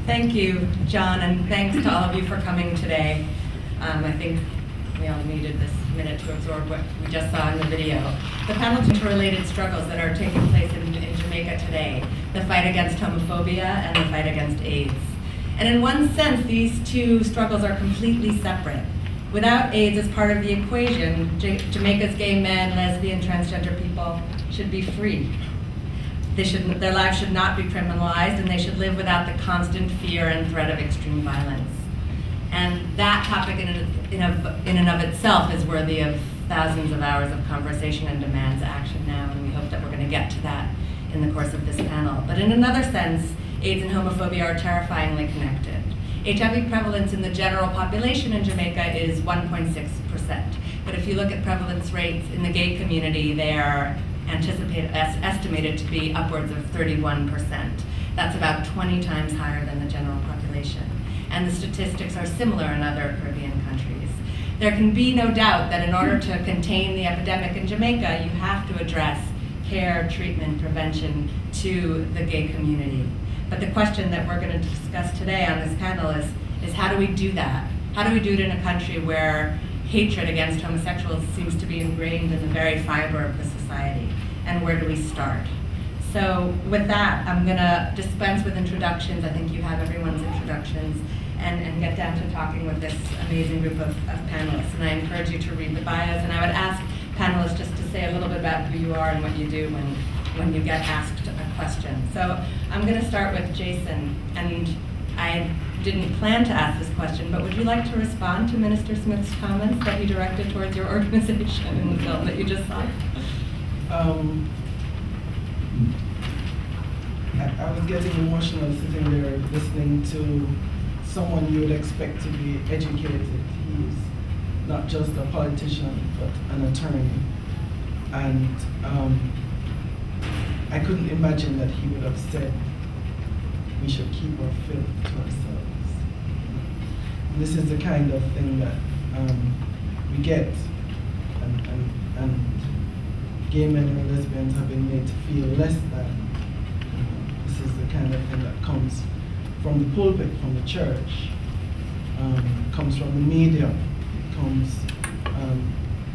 Thank you, John, and thanks to all of you for coming today. I think we all needed this minute to absorb what we just saw in the video. The panel's interrelated struggles that are taking place in Jamaica today, the fight against homophobia and the fight against AIDS. And in one sense, these two struggles are completely separate. Without AIDS as part of the equation, Jamaica's gay men, lesbian, transgender people should be free. Their lives should not be criminalized, and they should live without the constant fear and threat of extreme violence. And that topic in and of itself is worthy of thousands of hours of conversation and demands action now, and we hope that we're going to get to that in the course of this panel. But in another sense, AIDS and homophobia are terrifyingly connected. HIV prevalence in the general population in Jamaica is 1.6%. But if you look at prevalence rates in the gay community, they are estimated to be upwards of 31%. That's about 20 times higher than the general population. And the statistics are similar in other Caribbean countries. There can be no doubt that in order to contain the epidemic in Jamaica, you have to address care, treatment, prevention to the gay community. But the question that we're going to discuss today on this panel is how do we do that? How do we do it in a country where hatred against homosexuals seems to be ingrained in the very fiber of the society? And where do we start? So with that, I'm going to dispense with introductions. I think you have everyone's introductions, and get down to talking with this amazing group of panelists. And I encourage you to read the bios, and I would ask panelists just to say a little bit about who you are and what you do when you get asked a question. So I'm going to start with Jason, and I didn't plan to ask this question, but would you like to respond to Minister Smith's comments that he directed towards your organization in the film that you just saw? I was getting emotional sitting there listening to someone you would expect to be educated. He's not just a politician, but an attorney. And I couldn't imagine that he would have said we should keep our filth to ourselves. And this is the kind of thing that we get, and gay men and lesbians have been made to feel less than. This is the kind of thing that comes from the pulpit, from the church, comes from the media, comes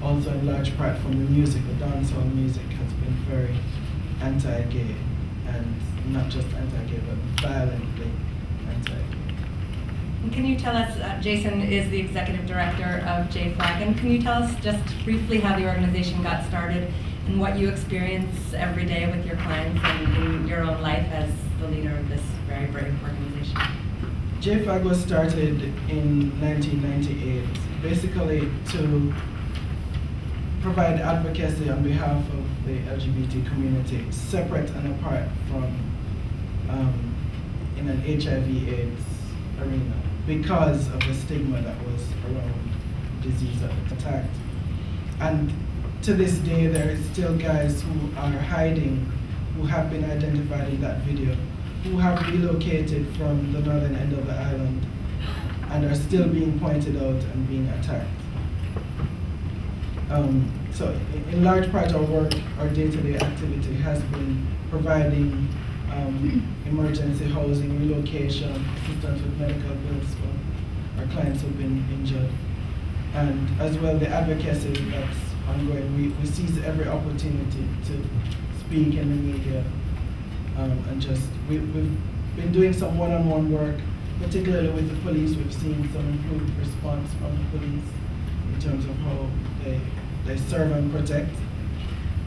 also in large part from the music. The dancehall music has been very anti-gay, and not just anti-gay, but violently anti-gay. And can you tell us, Jason is the executive director of JFLAG, and can you tell us just briefly how the organization got started and what you experience every day with your clients and in your own life as the leader of this very brave organization? JFLAG was started in 1998, basically to provide advocacy on behalf of the LGBT community, separate and apart from in an HIV/AIDS arena, because of the stigma that was around disease that it attacked. And to this day, there is still guys who are hiding, who have been identified in that video, who have relocated from the northern end of the island and are still being pointed out and being attacked. So in large part our work, our day-to-day activity has been providing emergency housing, relocation, assistance with medical bills for our clients who've been injured. And as well the advocacy that's ongoing. We seize every opportunity to speak in the media, and just, we've been doing some one-on-one work, particularly with the police. We've seen some improved response from the police in terms of how they serve and protect,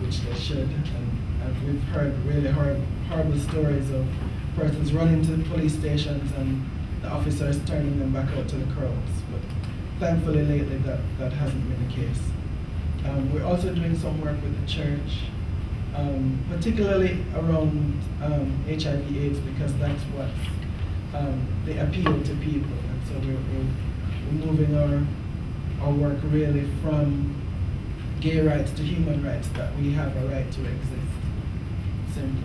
which they should. And we've heard really horrible stories of persons running to the police stations and the officers turning them back out to the crowds. But thankfully lately that hasn't been the case. We're also doing some work with the church, particularly around HIV/AIDS, because that's what they appeal to people. And so we're moving our work really from gay rights to human rights, that we have a right to exist, simply.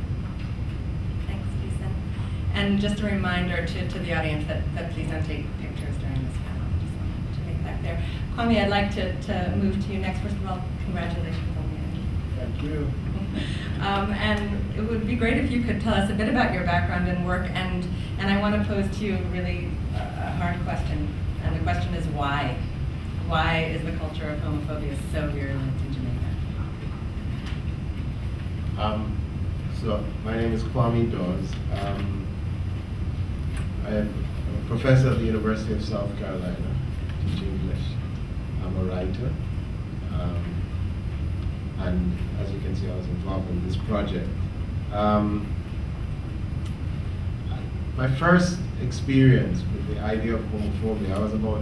Thanks, Lisa. And just a reminder to the audience that please don't take pictures during this panel. I just wanted to make that clear. Kwame, I'd like to move to you next. First of all, congratulations on the end. Thank you. And it would be great if you could tell us a bit about your background and work, and I want to pose to you really a hard question, and the question is why? Why is the culture of homophobia so virulent in Jamaica? So my name is Kwame Dawes. I am a professor at the University of South Carolina, teach English. I'm a writer. And as you can see, I was involved in this project. My first experience with the idea of homophobia, I was about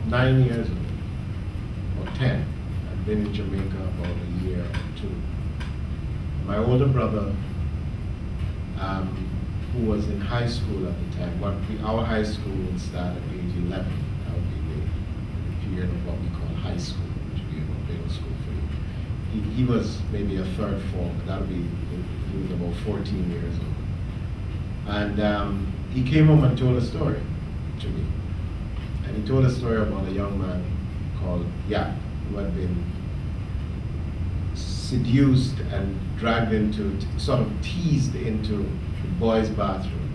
9 years old, or 10. I'd been in Jamaica about a year or two. My older brother, who was in high school at the time, our high school would start at age 11. That would be the period of what we call high school, which would be about middle school for you. He was maybe a third form, but that would be, he was about 14 years old. And he came home and told a story to me. And he told a story about a young man called Yap, who had been seduced and dragged into, sort of teased into the boys' bathroom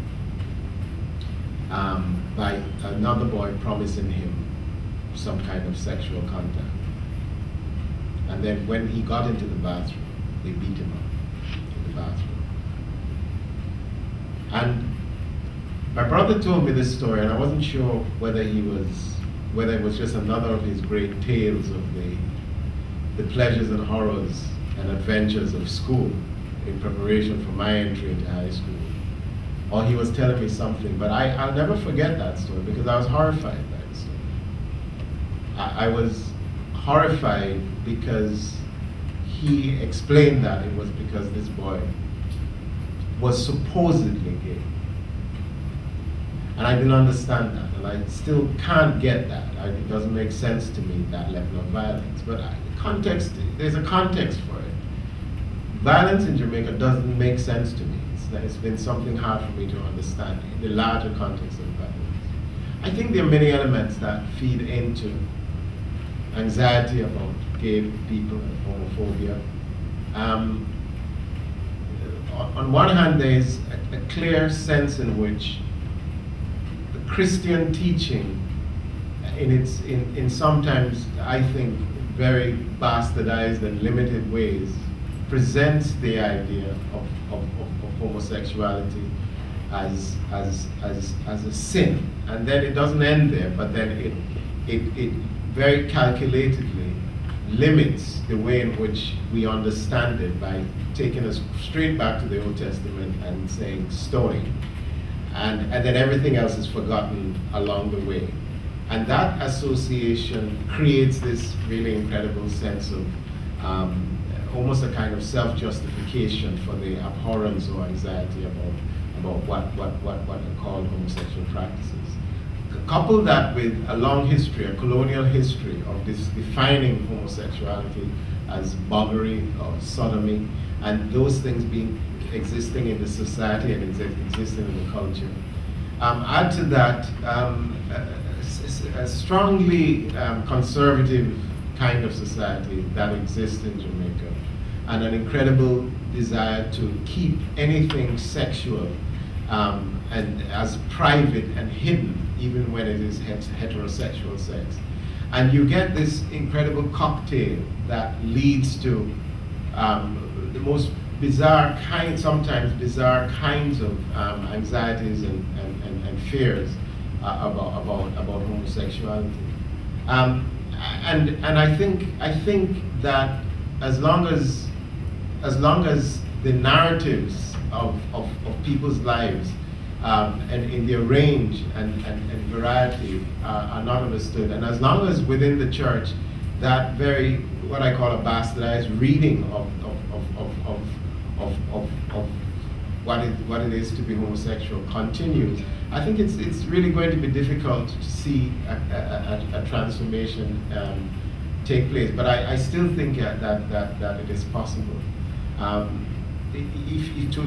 by another boy promising him some kind of sexual contact. And then when he got into the bathroom, they beat him up in the bathroom. And my brother told me this story, and I wasn't sure whether it was just another of his great tales of the pleasures and horrors and adventures of school in preparation for my entry into high school, or he was telling me something. But I'll never forget that story because I was horrified by the story. I was horrified because he explained that it was because this boy was supposedly gay. And I didn't understand that, and I still can't get that. It doesn't make sense to me, that level of violence. But there's a context for it. Violence in Jamaica doesn't make sense to me. It's been something hard for me to understand in the larger context of violence. I think there are many elements that feed into anxiety about gay people and homophobia. On one hand, there is a clear sense in which the Christian teaching, in sometimes, I think, very bastardized and limited ways, presents the idea of homosexuality as a sin. And then it doesn't end there, but then it very calculatedly limits the way in which we understand it by taking us straight back to the Old Testament and saying stoning. And then everything else is forgotten along the way. And that association creates this really incredible sense of almost a kind of self-justification for the abhorrence or anxiety about what are called homosexual practices. Couple that with a long history, a colonial history of this defining homosexuality as buggery or sodomy, and those things existing in the society and existing in the culture. Add to that a strongly conservative kind of society that exists in Jamaica, and an incredible desire to keep anything sexual and as private and hidden, even when it is heterosexual sex. And you get this incredible cocktail that leads to the most bizarre sometimes bizarre kinds of anxieties and fears about homosexuality. And I think that as long as the narratives of people's lives and in their range and variety are not understood, and as long as within the church that very, what I call a bastardized reading of what it is to be homosexual continues, I think it's really going to be difficult to see a transformation take place. But I still think that it is possible.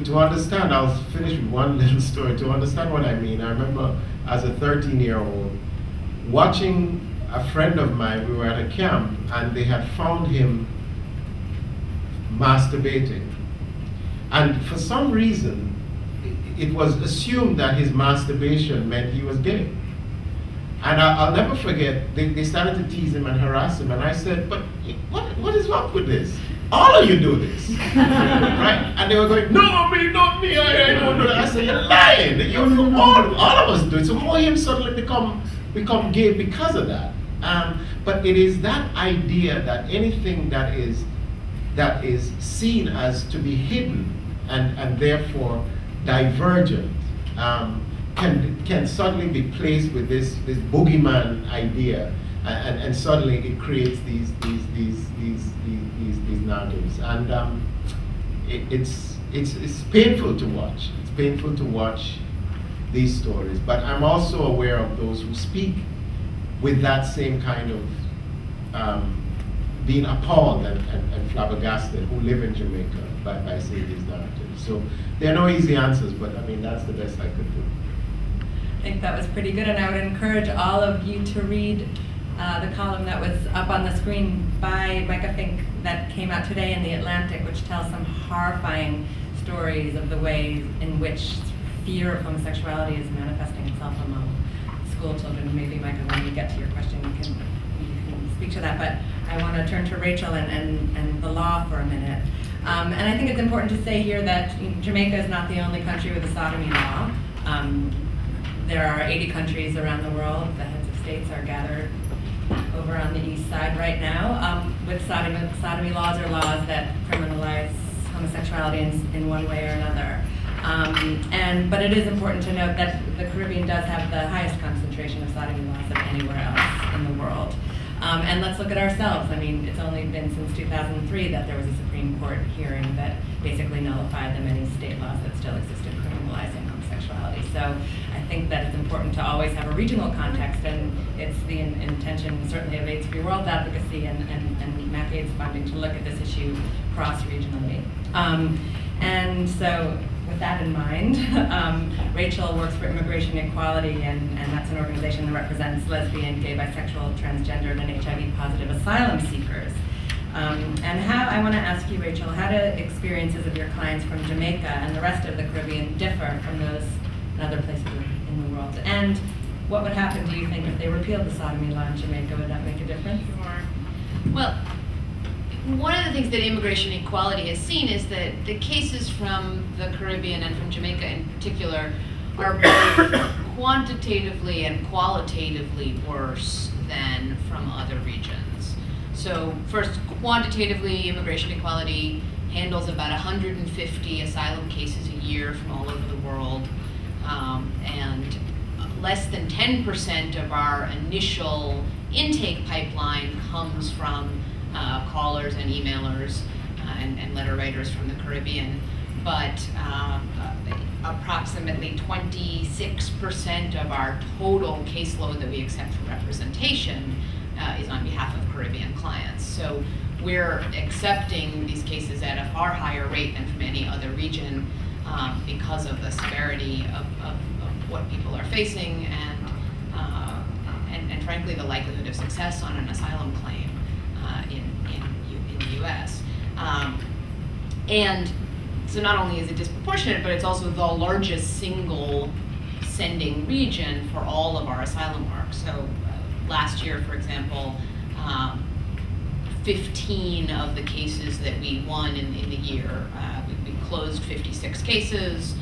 To understand, I'll finish with one little story. To understand what I mean, I remember as a 13-year-old watching a friend of mine. We were at a camp and they had found him masturbating. And for some reason, it was assumed that his masturbation meant he was gay. And I'll never forget, they started to tease him and harass him, and I said, but what is wrong with this? All of you do this, right? And they were going, no, not me, I don't do that. I said, you're lying, all of us do it. So how him suddenly become gay because of that? But it is that idea that anything that is seen as to be hidden and therefore divergent can suddenly be placed with this boogeyman idea, and suddenly it creates these narratives, and it's painful to watch. It's painful to watch these stories, but I'm also aware of those who speak with that same kind of being appalled and flabbergasted, who live in Jamaica by seeing these narratives. So there are no easy answers, but I mean, that's the best I could do. I think that was pretty good, and I would encourage all of you to read the column that was up on the screen by Micah Fink that came out today in The Atlantic, which tells some horrifying stories of the ways in which fear of homosexuality is manifesting itself among school children. Maybe, Micah, when you get to your question, you can speak to that. But I want to turn to Rachel and the law for a minute. And I think it's important to say here that Jamaica is not the only country with a sodomy law. There are 80 countries around the world. The heads of states are gathered over on the east side right now with sodomy laws, or laws that criminalize homosexuality in one way or another. But it is important to note that the Caribbean does have the highest concentration of sodomy laws of anywhere else in the world. And let's look at ourselves. I mean, it's only been since 2003 that there was a Supreme Court hearing that basically nullified the many state laws that still existed criminalizing homosexuality. So I think that it's important to always have a regional context, and it's the intention certainly of AIDS Free World Advocacy and MAC-AIDS funding to look at this issue cross-regionally. And so with that in mind, Rachel works for Immigration Equality, and that's an organization that represents lesbian, gay, bisexual, transgendered, and HIV-positive asylum seekers. And how, I want to ask you, Rachel, how do experiences of your clients from Jamaica and the rest of the Caribbean differ from those in other places in the world? And what would happen, do you think, if they repealed the sodomy law in Jamaica? Would that make a difference? Sure. Well, one of the things that Immigration Equality has seen is that the cases from the Caribbean and from Jamaica in particular are both quantitatively and qualitatively worse than from other regions. So first, quantitatively, Immigration Equality handles about 150 asylum cases a year from all over the world, and less than 10% of our initial intake pipeline comes from callers and emailers and letter writers from the Caribbean, but approximately 26% of our total caseload that we accept for representation is on behalf of Caribbean clients. So we're accepting these cases at a far higher rate than from any other region because of the severity of what people are facing and frankly the likelihood of success on an asylum claim in the US. And so not only is it disproportionate, but it's also the largest single sending region for all of our asylum work. So last year, for example, 15 of the cases that we won in the year, we closed 56 cases,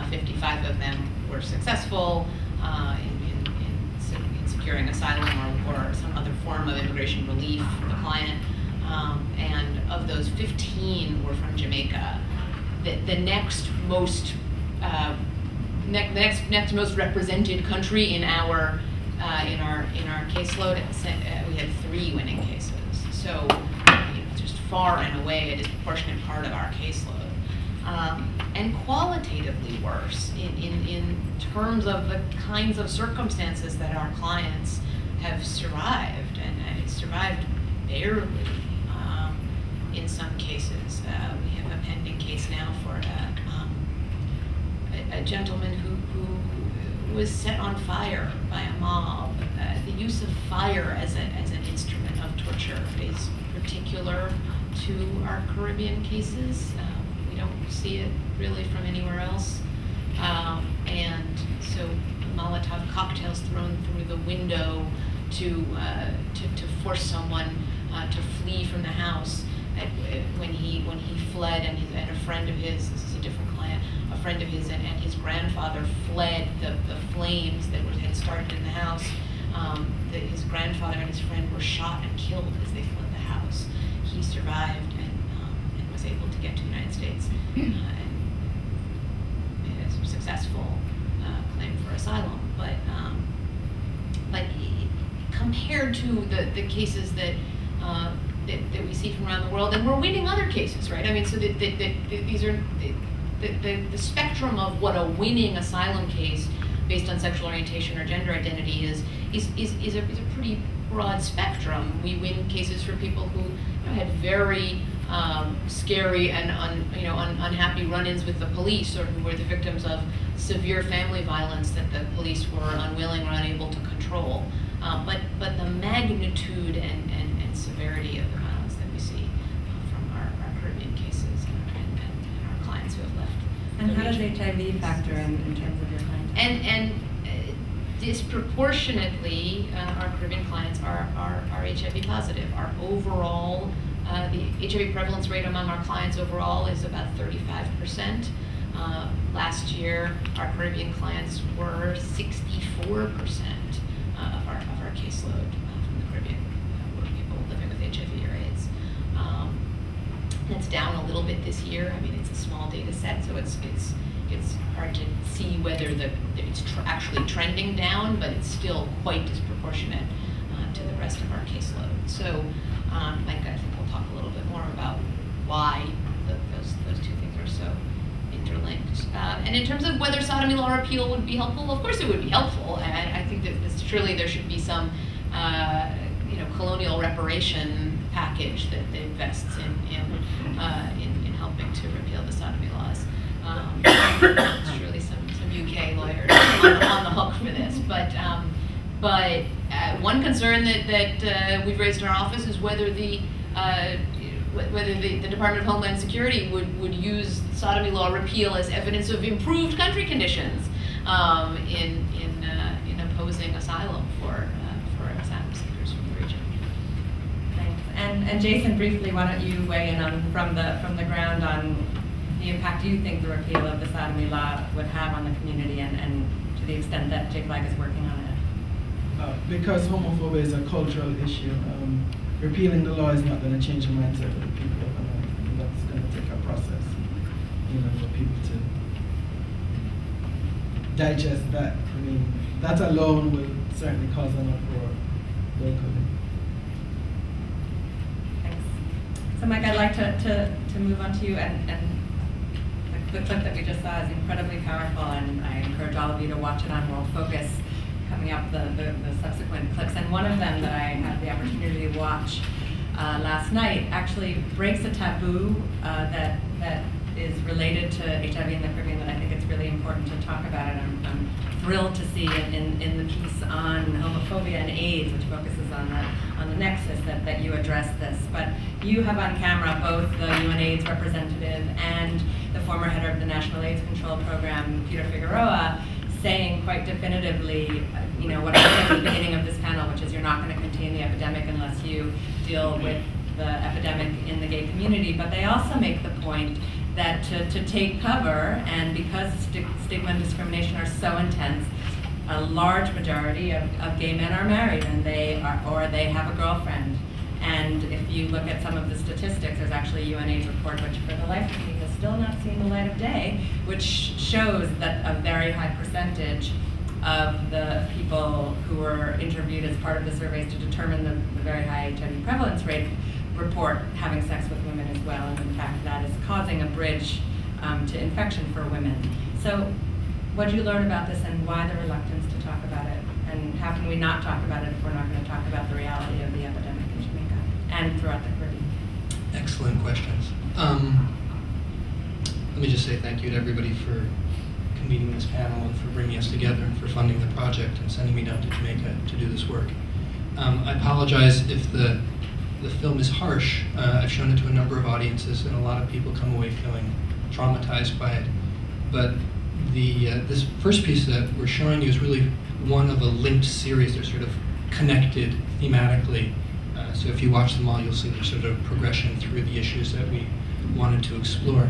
55 of them were successful in securing asylum or some other form of immigration relief for the client. And of those, 15 were from Jamaica. The next most next most represented country in our caseload, we had 3 winning cases. So just far and away a disproportionate part of our caseload. And qualitatively worse in terms of the kinds of circumstances that our clients have survived, and survived barely in some cases. We have a pending case now for a gentleman who was set on fire by a mob. The use of fire as an instrument of torture is particular to our Caribbean cases. We don't see it really from anywhere else. And so Molotov cocktails thrown through the window to force someone to flee from the house when he fled, and a friend of his, this is a different client, a friend of his and his grandfather fled the flames that had started in the house. His grandfather and his friend were shot and killed as they fled the house. He survived and was able to get to the United States and made a successful claim for asylum. But compared to the cases that we see from around the world, and we're winning other cases, right? I mean, so these are the spectrum of what a winning asylum case based on sexual orientation or gender identity is a pretty broad spectrum. We win cases for people who had very scary and unhappy run-ins with the police, or who were the victims of severe family violence that the police were unwilling or unable to control. But the magnitude and severity of the violence that we see from our Caribbean cases and our clients who have left. And how does HIV factor in terms of your clients? And disproportionately, our Caribbean clients are HIV positive. Our overall, the HIV prevalence rate among our clients overall is about 35%. Last year, our Caribbean clients were 64% of our caseload from the Caribbean were people living with HIV or AIDS. It's down a little bit this year. I mean, it's a small data set, so it's hard to see whether it's actually trending down, but it's still quite disproportionate to the rest of our caseload. So, Mike, I think we'll talk a little bit more about why those two things are so interlinked. And in terms of whether sodomy law repeal would be helpful, of course it would be helpful. I think that surely there should be some colonial reparation package that invests in helping to repeal the sodomy laws. Surely some UK lawyers on the hook for this, but one concern that we've raised in our office is whether the Department of Homeland Security would use sodomy law repeal as evidence of improved country conditions in opposing asylum for asylum seekers from the region. Thanks. And Jason, briefly, why don't you weigh in on from the ground on the impact you think the repeal of the sodomy law would have on the community, and to the extent that JFLAG is working on it? Because homophobia is a cultural issue, repealing the law is not going to change the mindset of the people, and that's going to take a process, for people to digest that. I mean, that alone will certainly cause an uproar locally. Thanks. So, Mike, I'd like to move on to you, and the clip that we just saw is incredibly powerful, and I encourage all of you to watch it on World Focus coming up, the subsequent clips. And one of them that I had the opportunity to watch last night actually breaks a taboo that is related to HIV in the Caribbean that I think it's really important to talk about. And I'm thrilled to see in the piece on homophobia and AIDS, which focuses on the nexus, that you address this. But you have on camera both the UNAIDS representative and the former head of the National AIDS Control Program, Peter Figueroa, saying quite definitively, what I said at the beginning of this panel, which is you're not going to contain the epidemic unless you deal with the epidemic in the gay community. But they also make the point that to take cover, and because stigma and discrimination are so intense, a large majority of gay men are married, and they have a girlfriend. And if you look at some of the statistics, there's actually a UNAIDS report, which for the life of me has still not seen the light of day, which shows that a very high percentage of the people who were interviewed as part of the surveys to determine the very high HIV prevalence rate report having sex with women as well. And in fact, that is causing a bridge to infection for women. So what did you learn about this, and why the reluctance to talk about it? And how can we not talk about it if we're not going to talk about the reality of the epidemic in Jamaica and throughout the Caribbean? Excellent questions. Let me just say thank you to everybody for convening this panel and for bringing us together and for funding the project and sending me down to Jamaica to do this work. I apologize if the the film is harsh. I've shown it to a number of audiences, and a lot of people come away feeling traumatized by it. But this first piece that we're showing you is really one of a linked series. They're sort of connected thematically. So if you watch them all, you'll see there's sort of progression through the issues that we wanted to explore.